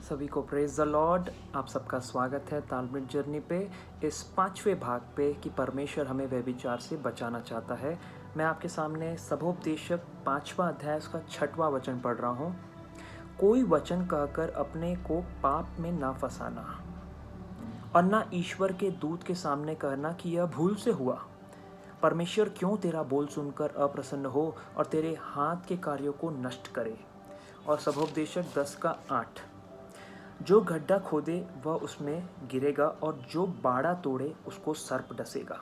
सभी को praise the Lord. आप सबका स्वागत है तालमेल जर्नी पे, इस 5वें भाग पे कि परमेश्वर हमें व्यभिचार से बचाना चाहता है। मैं आपके सामने सबोपदेशक 5वां अध्याय उसका 6वां वचन पढ़ रहा हूँ। कोई वचन कहकर अपने को पाप में ना फंसाना और ना ईश्वर के दूत के सामने कहना कि यह भूल से हुआ। परमेश्वर क्यों तेरा बोल सुनकर अप्रसन्न हो और तेरे हाथ के कार्यों को नष्ट करे। और सबोपदेशक 10:8, जो गड्ढा खोदे वह उसमें गिरेगा और जो बाड़ा तोड़े उसको सर्प डसेगा।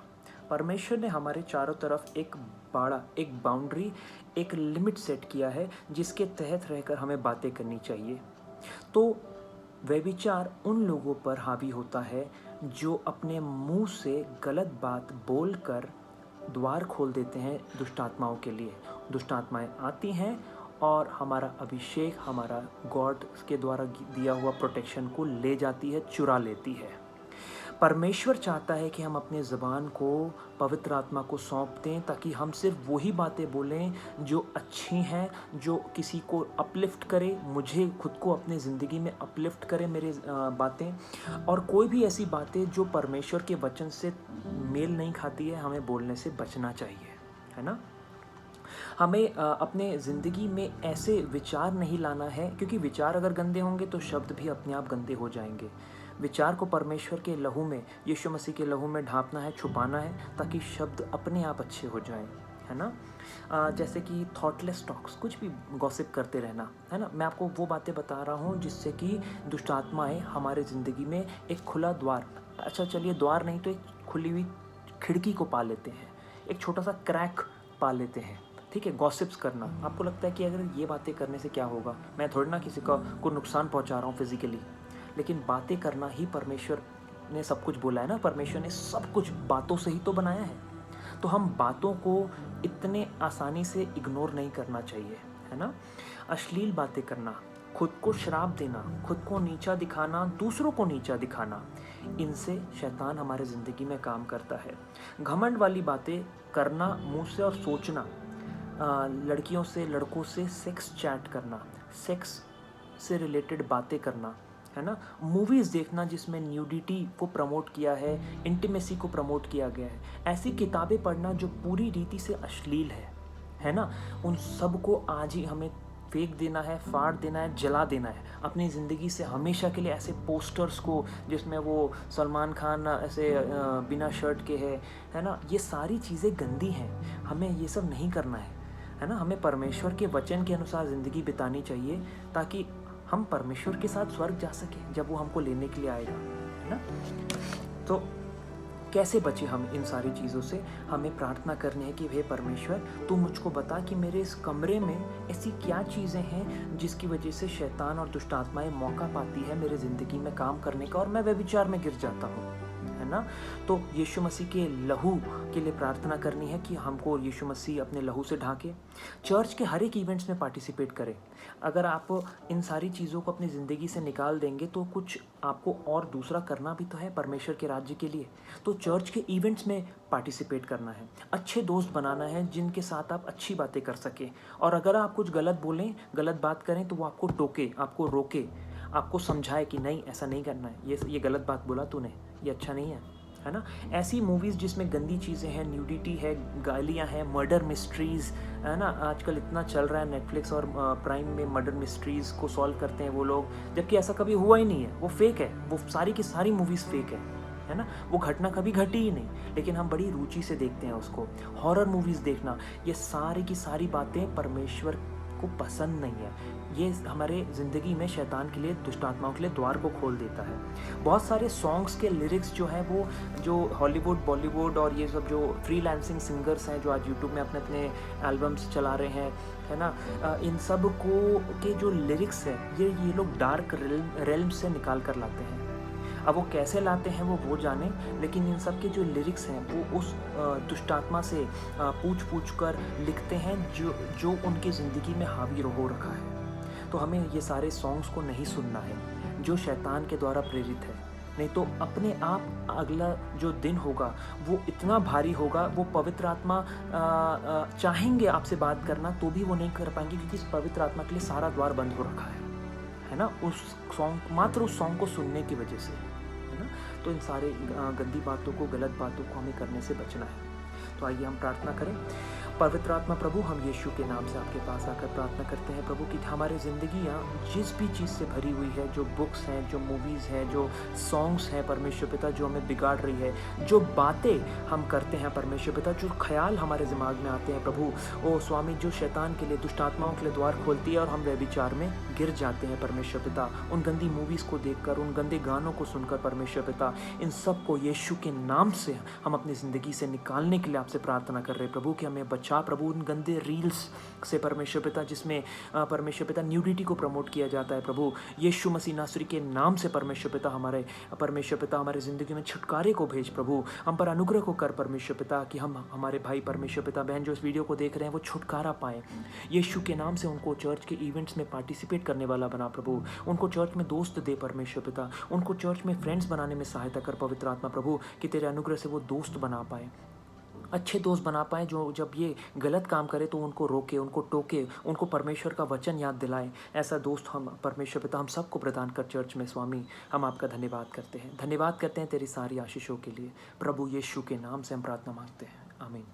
परमेश्वर ने हमारे चारों तरफ एक बाड़ा, एक बाउंड्री, एक लिमिट सेट किया है जिसके तहत रहकर हमें बातें करनी चाहिए। तो व्यभिचार उन लोगों पर हावी होता है जो अपने मुंह से गलत बात बोलकर द्वार खोल देते हैं दुष्ट आत्माओं के लिए। दुष्ट आत्माएं आती हैं और हमारा अभिषेक, हमारा गॉड के द्वारा दिया हुआ प्रोटेक्शन को ले जाती है, चुरा लेती है। परमेश्वर चाहता है कि हम अपने ज़बान को पवित्र आत्मा को सौंप दें ताकि हम सिर्फ वही बातें बोलें जो अच्छी हैं, जो किसी को अपलिफ्ट करे, मुझे खुद को अपने ज़िंदगी में अपलिफ्ट करे मेरे बातें। और कोई भी ऐसी बातें जो परमेश्वर के वचन से मेल नहीं खाती है, हमें बोलने से बचना चाहिए, है ना। हमें अपने ज़िंदगी में ऐसे विचार नहीं लाना है, क्योंकि विचार अगर गंदे होंगे तो शब्द भी अपने आप गंदे हो जाएंगे। विचार को परमेश्वर के लहू में, यीशु मसीह के लहू में ढांपना है, छुपाना है, ताकि शब्द अपने आप अच्छे हो जाएं, है ना। जैसे कि थॉटलेस टॉक्स, कुछ भी गॉसिप करते रहना, है ना। मैं आपको वो बातें बता रहा हूँ जिससे कि दुष्ट आत्माएँ हमारे ज़िंदगी में एक खुला द्वार, अच्छा चलिए द्वार नहीं तो एक खुली हुई खिड़की को पा लेते हैं, एक छोटा सा क्रैक पा लेते हैं, ठीक है। गॉसिप्स करना, आपको लगता है कि अगर ये बातें करने से क्या होगा, मैं थोड़ी ना किसी को नुकसान पहुंचा रहा हूँ फिजिकली, लेकिन बातें करना ही परमेश्वर ने सब कुछ बोला है ना। परमेश्वर ने सब कुछ बातों से ही तो बनाया है, तो हम बातों को इतने आसानी से इग्नोर नहीं करना चाहिए, है ना। अश्लील बातें करना, खुद को श्राप देना, खुद को नीचा दिखाना, दूसरों को नीचा दिखाना, इनसे शैतान हमारे ज़िंदगी में काम करता है। घमंड वाली बातें करना मुंह से और सोचना, लड़कियों से, लड़कों से सेक्स चैट करना, सेक्स से रिलेटेड बातें करना, है ना। मूवीज़ देखना जिसमें न्यूडिटी को प्रमोट किया है, इंटीमेसी को प्रमोट किया गया है, ऐसी किताबें पढ़ना जो पूरी रीति से अश्लील है ना। उन सब को आज ही हमें फेंक देना है, फाड़ देना है, जला देना है अपनी ज़िंदगी से हमेशा के लिए। ऐसे पोस्टर्स को जिसमें वो सलमान खान ऐसे बिना शर्ट के है ना, ये सारी चीज़ें गंदी हैं, हमें ये सब नहीं करना है ना। हमें परमेश्वर के वचन के अनुसार ज़िंदगी बितानी चाहिए ताकि हम परमेश्वर के साथ स्वर्ग जा सकें जब वो हमको लेने के लिए आएगा, है ना। तो कैसे बचे हम इन सारी चीज़ों से? हमें प्रार्थना करनी है कि हे परमेश्वर, तू मुझको बता कि मेरे इस कमरे में ऐसी क्या चीज़ें हैं जिसकी वजह से शैतान और दुष्ट आत्माएं मौका पाती है मेरे ज़िंदगी में काम करने का और मैं व्यभिचार में गिर जाता हूँ, है ना। तो यीशु मसीह के लहू के लिए प्रार्थना करनी है कि हमको यीशु मसीह अपने लहू से ढाके। चर्च के हर एक इवेंट्स में पार्टिसिपेट करें। अगर आप इन सारी चीज़ों को अपनी ज़िंदगी से निकाल देंगे तो कुछ आपको और दूसरा करना भी तो है परमेश्वर के राज्य के लिए। तो चर्च के इवेंट्स में पार्टिसिपेट करना है, अच्छे दोस्त बनाना है जिनके साथ आप अच्छी बातें कर सकें। और अगर आप कुछ गलत बोलें, गलत बात करें, तो वो आपको टोके, आपको रोके, आपको समझाए कि नहीं ऐसा नहीं करना है, ये गलत बात बोला तूने, ये अच्छा नहीं है ना। ऐसी मूवीज़ जिसमें गंदी चीज़ें हैं, न्यूडिटी है, गालियाँ हैं, मर्डर मिस्ट्रीज़, है ना। आजकल इतना चल रहा है नेटफ्लिक्स और प्राइम में मर्डर मिस्ट्रीज़ को सॉल्व करते हैं वो लोग, जबकि ऐसा कभी हुआ ही नहीं है, वो फेक है, वो सारी की सारी मूवीज़ फेक है ना। वो घटना कभी घटी ही नहीं, लेकिन हम बड़ी रुचि से देखते हैं उसको। हॉरर मूवीज़ देखना, ये सारी की सारी बातें परमेश्वर को पसंद नहीं है। ये हमारे ज़िंदगी में शैतान के लिए, दुष्ट आत्माओं के लिए द्वार को खोल देता है। बहुत सारे सॉन्ग्स के लिरिक्स जो हैं वो जो हॉलीवुड, बॉलीवुड और ये सब जो फ्रीलांसिंग सिंगर्स हैं जो आज यूट्यूब में अपने अपने एल्बम्स चला रहे हैं, है ना, इन सब को के जो लिरिक्स हैं ये लोग डार्क रेल्म से निकाल कर लाते हैं। अब वो कैसे लाते हैं वो जाने, लेकिन इन सब के जो लिरिक्स हैं वो उस दुष्ट आत्मा से पूछ कर लिखते हैं जो उनकी ज़िंदगी में हावी हो रखा है। तो हमें ये सारे सॉन्ग्स को नहीं सुनना है जो शैतान के द्वारा प्रेरित है, नहीं तो अपने आप अगला जो दिन होगा वो इतना भारी होगा, वो पवित्र आत्मा चाहेंगे आपसे बात करना तो भी वो नहीं कर पाएंगे, क्योंकि इस पवित्र आत्मा के लिए सारा द्वार बंद हो रखा है है ना, उस सॉन्ग, मात्र उस सॉन्ग को सुनने की वजह से, है ना। तो इन सारे गंदी बातों को, गलत बातों को हमें करने से बचना है। तो आइए हम प्रार्थना करें। पवित्र आत्मा प्रभु, हम यीशु के नाम से आपके पास आकर प्रार्थना करते हैं प्रभु कि हमारी ज़िंदगियाँ जिस भी चीज़ से भरी हुई है, जो बुक्स हैं, जो मूवीज़ हैं, जो सॉन्ग्स हैं परमेश्वर पिता, जो हमें बिगाड़ रही है, जो बातें हम करते हैं परमेश्वर पिता, जो ख्याल हमारे दिमाग में आते हैं प्रभु, ओ स्वामी, जो शैतान के लिए, दुष्ट आत्माओं के लिए द्वार खोलती है और हम व्यभिचार में गिर जाते हैं परमेश्वर पिता, उन गंदी मूवीज़ को देखकर, उन गंदे गानों को सुनकर परमेश्वर पिता, इन सब को यीशु के नाम से हम अपनी ज़िंदगी से निकालने के लिए आपसे प्रार्थना कर रहे हैं प्रभु कि हमें बचा प्रभु उन गंदे रील्स से परमेश्वर पिता, जिसमें परमेश्वर पिता न्यूडिटी को प्रमोट किया जाता है प्रभु, यीशु मसीह नासरी के नाम से परमेश्वर पिता हमारे ज़िंदगी में छुटकारे को भेज प्रभु, हम पर अनुग्रह को कर परमेश्वर पिता कि हम, हमारे भाई परमेश्वर पिता बहन जो इस वीडियो को देख रहे हैं वो छुटकारा पाएँ यीशु के नाम से। उनको चर्च के इवेंट्स में पार्टिसिपेट करने वाला बना प्रभु, उनको चर्च में दोस्त दे परमेश्वर पिता, उनको चर्च में फ्रेंड्स बनाने में सहायता कर पवित्र आत्मा प्रभु कि तेरे अनुग्रह से वो दोस्त बना पाए, अच्छे दोस्त बना पाएँ, जो जब ये गलत काम करे तो उनको रोके, उनको टोके, उनको परमेश्वर का वचन याद दिलाए। ऐसा दोस्त हम परमेश्वर पिता हम सबको प्रदान कर चर्च में स्वामी, हम आपका धन्यवाद करते हैं, धन्यवाद करते हैं तेरी सारी आशीषों के लिए प्रभु, यीशु के नाम से हम प्रार्थना मांगते हैं, आमीन।